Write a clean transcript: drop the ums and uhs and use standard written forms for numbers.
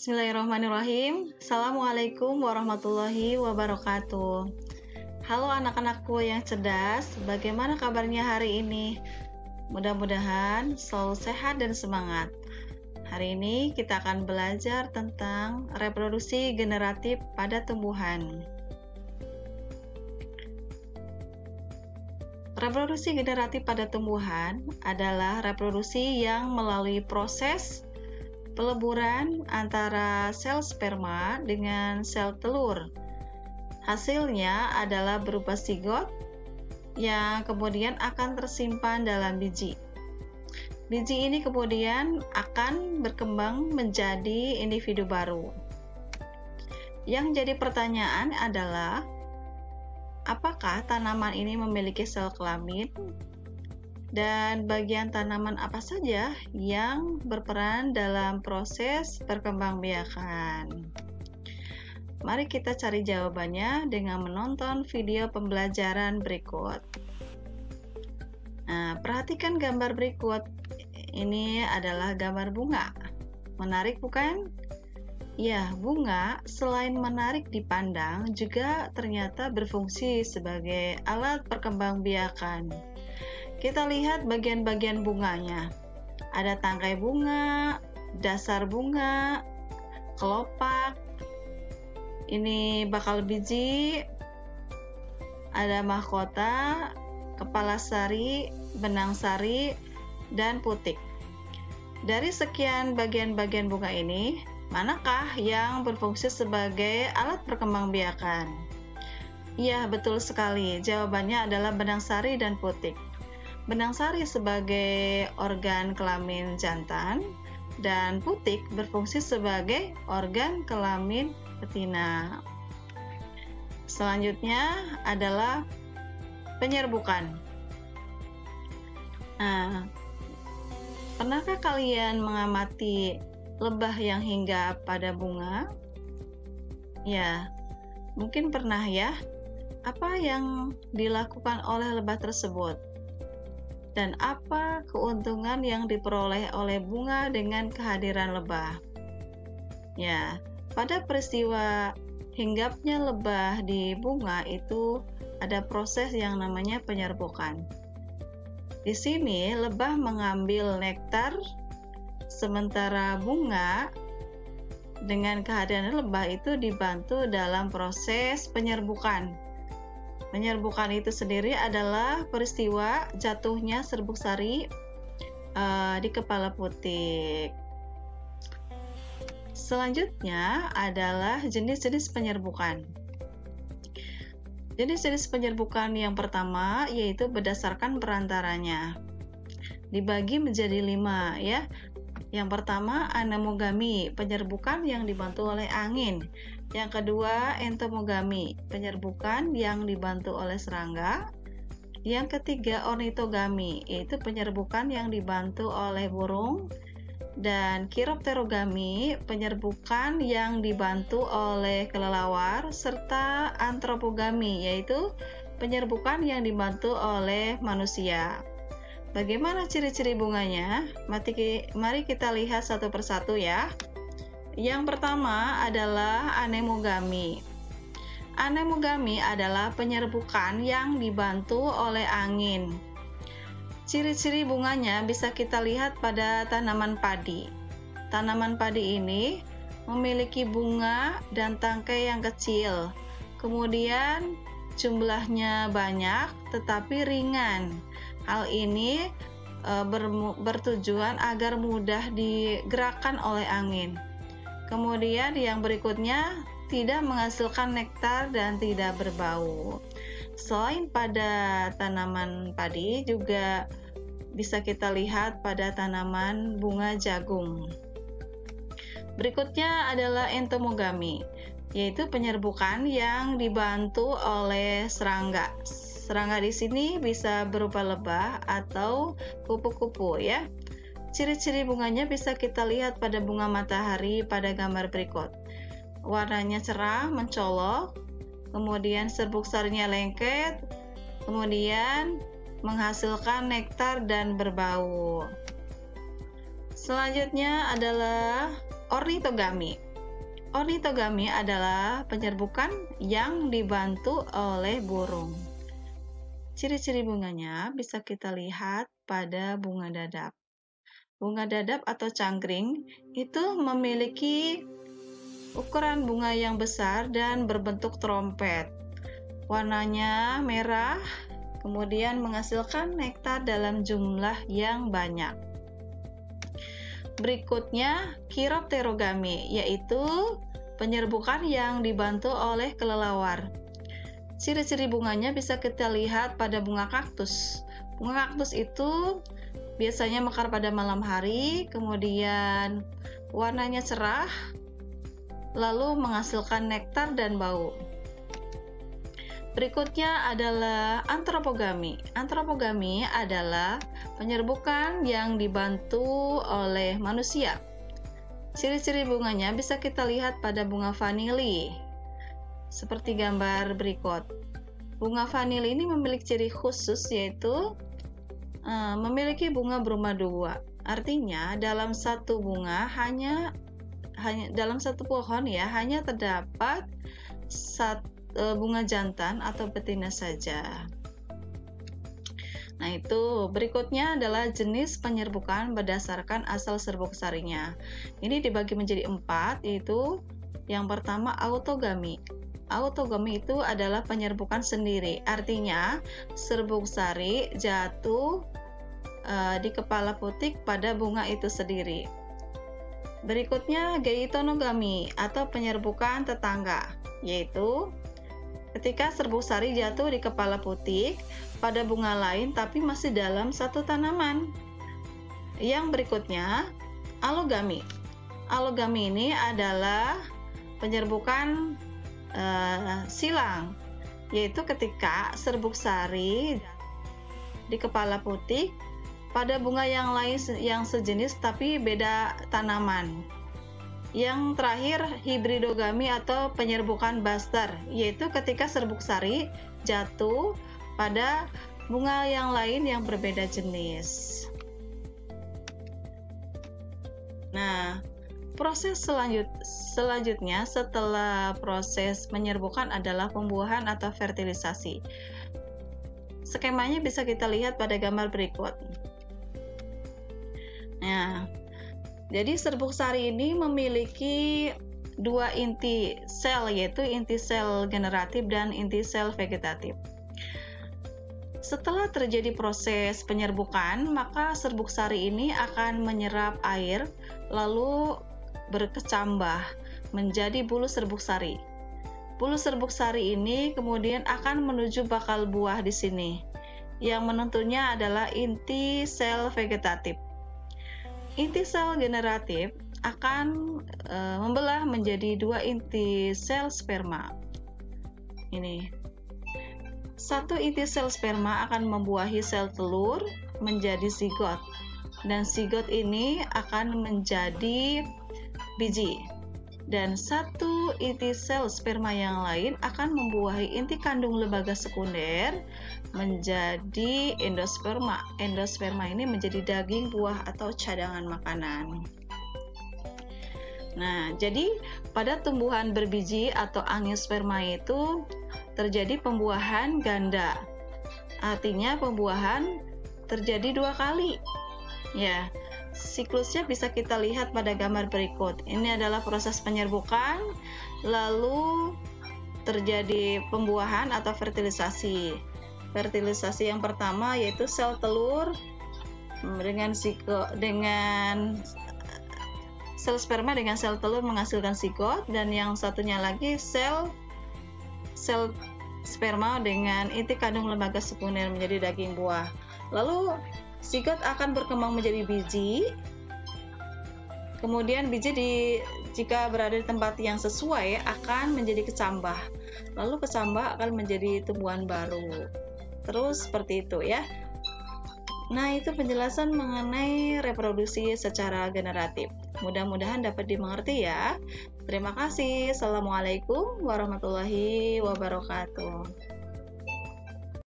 Bismillahirrahmanirrahim. Assalamualaikum warahmatullahi wabarakatuh. Halo anak-anakku yang cerdas, bagaimana kabarnya hari ini? Mudah-mudahan selalu sehat dan semangat. Hari ini kita akan belajar tentang reproduksi generatif pada tumbuhan. Reproduksi generatif pada tumbuhan adalah reproduksi yang melalui proses peleburan antara sel sperma dengan sel telur. Hasilnya adalah berupa zigot yang kemudian akan tersimpan dalam biji. Biji ini kemudian akan berkembang menjadi individu baru. Yang jadi pertanyaan adalah, apakah tanaman ini memiliki sel kelamin? Dan bagian tanaman apa saja yang berperan dalam proses perkembangbiakan? Mari kita cari jawabannya dengan menonton video pembelajaran berikut. Nah, perhatikan gambar berikut. Ini adalah gambar bunga. Menarik bukan? Ya, bunga selain menarik dipandang juga ternyata berfungsi sebagai alat perkembangbiakan. Kita lihat bagian-bagian bunganya. Ada tangkai bunga, dasar bunga, kelopak, ini bakal biji, ada mahkota, kepala sari, benang sari, dan putik. Dari sekian bagian-bagian bunga ini, manakah yang berfungsi sebagai alat perkembangbiakan? Iya, betul sekali. Jawabannya adalah benang sari dan putik. Benang sari sebagai organ kelamin jantan dan putik berfungsi sebagai organ kelamin betina. Selanjutnya adalah penyerbukan. Nah, pernahkah kalian mengamati lebah yang hinggap pada bunga? Ya, mungkin pernah ya. Apa yang dilakukan oleh lebah tersebut? Dan apa keuntungan yang diperoleh oleh bunga dengan kehadiran lebah? Ya, pada peristiwa hinggapnya lebah di bunga itu ada proses yang namanya penyerbukan. Di sini lebah mengambil nektar, sementara bunga dengan kehadiran lebah itu dibantu dalam proses penyerbukan. Penyerbukan itu sendiri adalah peristiwa jatuhnya serbuk sari di kepala putik. Selanjutnya adalah jenis-jenis penyerbukan. Jenis-jenis penyerbukan yang pertama yaitu berdasarkan perantaranya. Dibagi menjadi 5 ya. Yang pertama anemogami, penyerbukan yang dibantu oleh angin. Yang kedua entomogami, penyerbukan yang dibantu oleh serangga. Yang ketiga ornitogami, yaitu penyerbukan yang dibantu oleh burung. Dan chiropterogami, penyerbukan yang dibantu oleh kelelawar. Serta antropogami, yaitu penyerbukan yang dibantu oleh manusia. Bagaimana ciri-ciri bunganya? Mari kita lihat satu persatu ya. Yang pertama adalah anemogami. Anemogami adalah penyerbukan yang dibantu oleh angin. Ciri-ciri bunganya bisa kita lihat pada tanaman padi. Tanaman padi ini memiliki bunga dan tangkai yang kecil. Kemudian jumlahnya banyak tetapi ringan. Hal ini bertujuan agar mudah digerakkan oleh angin. Kemudian yang berikutnya tidak menghasilkan nektar dan tidak berbau. Selain pada tanaman padi juga bisa kita lihat pada tanaman bunga jagung. Berikutnya adalah entomogami, yaitu penyerbukan yang dibantu oleh serangga. Serangga di sini bisa berupa lebah atau kupu-kupu ya. Ciri-ciri bunganya bisa kita lihat pada bunga matahari pada gambar berikut. Warnanya cerah, mencolok, kemudian serbuk sarinya lengket, kemudian menghasilkan nektar dan berbau. Selanjutnya adalah ornitogami. Ornitogami adalah penyerbukan yang dibantu oleh burung. Ciri-ciri bunganya bisa kita lihat pada bunga dadap. Bunga dadap atau cangkring itu memiliki ukuran bunga yang besar dan berbentuk trompet. Warnanya merah, kemudian menghasilkan nektar dalam jumlah yang banyak. Berikutnya, Chiropterogami, yaitu penyerbukan yang dibantu oleh kelelawar. Ciri-ciri bunganya bisa kita lihat pada bunga kaktus. Bunga kaktus itu biasanya mekar pada malam hari, kemudian warnanya cerah, lalu menghasilkan nektar dan bau. Berikutnya adalah Anthropogami. Anthropogami adalah penyerbukan yang dibantu oleh manusia. Ciri-ciri bunganya bisa kita lihat pada bunga vanili, seperti gambar berikut. Bunga vanili ini memiliki ciri khusus, yaitu memiliki bunga berumah dua. Artinya dalam satu bunga hanya dalam satu pohon ya hanya terdapat bunga jantan atau betina saja. Nah, itu berikutnya adalah jenis penyerbukan berdasarkan asal serbuk sarinya. Ini dibagi menjadi 4, yaitu yang pertama autogami. Autogami itu adalah penyerbukan sendiri. Artinya, serbuk sari jatuh di kepala putik pada bunga itu sendiri. Berikutnya geitonogami atau penyerbukan tetangga, yaitu ketika serbuk sari jatuh di kepala putik pada bunga lain tapi masih dalam satu tanaman. Yang berikutnya allogami. Allogami ini adalah penyerbukan silang, yaitu ketika serbuk sari di kepala putik pada bunga yang lain yang sejenis tapi beda tanaman. Yang terakhir hibridogami atau penyerbukan buster, yaitu ketika serbuk sari jatuh pada bunga yang lain yang berbeda jenis. Nah, proses selanjutnya setelah proses penyerbukan adalah pembuahan atau fertilisasi. Skemanya bisa kita lihat pada gambar berikut. Nah, jadi serbuk sari ini memiliki dua inti sel, yaitu inti sel generatif dan inti sel vegetatif. Setelah terjadi proses penyerbukan, maka serbuk sari ini akan menyerap air lalu berkecambah menjadi bulu serbuk sari. Bulu serbuk sari ini kemudian akan menuju bakal buah di sini. Yang menentunya adalah inti sel vegetatif. Inti sel generatif akan membelah menjadi dua inti sel sperma. Ini. Satu inti sel sperma akan membuahi sel telur menjadi zigot. Dan zigot ini akan menjadi biji. Dan satu inti sel sperma yang lain akan membuahi inti kandung lembaga sekunder menjadi endosperma. Endosperma ini menjadi daging, buah, atau cadangan makanan. Nah, jadi pada tumbuhan berbiji atau angiosperma itu terjadi pembuahan ganda. Artinya pembuahan terjadi 2 kali. Ya, siklusnya bisa kita lihat pada gambar berikut. Ini adalah proses penyerbukan, lalu terjadi pembuahan atau fertilisasi. Fertilisasi yang pertama yaitu sel telur dengan sel sperma dengan sel telur menghasilkan zigot, dan yang satunya lagi sel sperma dengan inti kandung lembaga sekunder menjadi daging buah. Lalu zigot akan berkembang menjadi biji. Kemudian biji jika berada di tempat yang sesuai akan menjadi kecambah. Lalu kecambah akan menjadi tumbuhan baru. Terus seperti itu ya. Nah, itu penjelasan mengenai reproduksi secara generatif. Mudah-mudahan dapat dimengerti ya. Terima kasih. Assalamualaikum warahmatullahi wabarakatuh.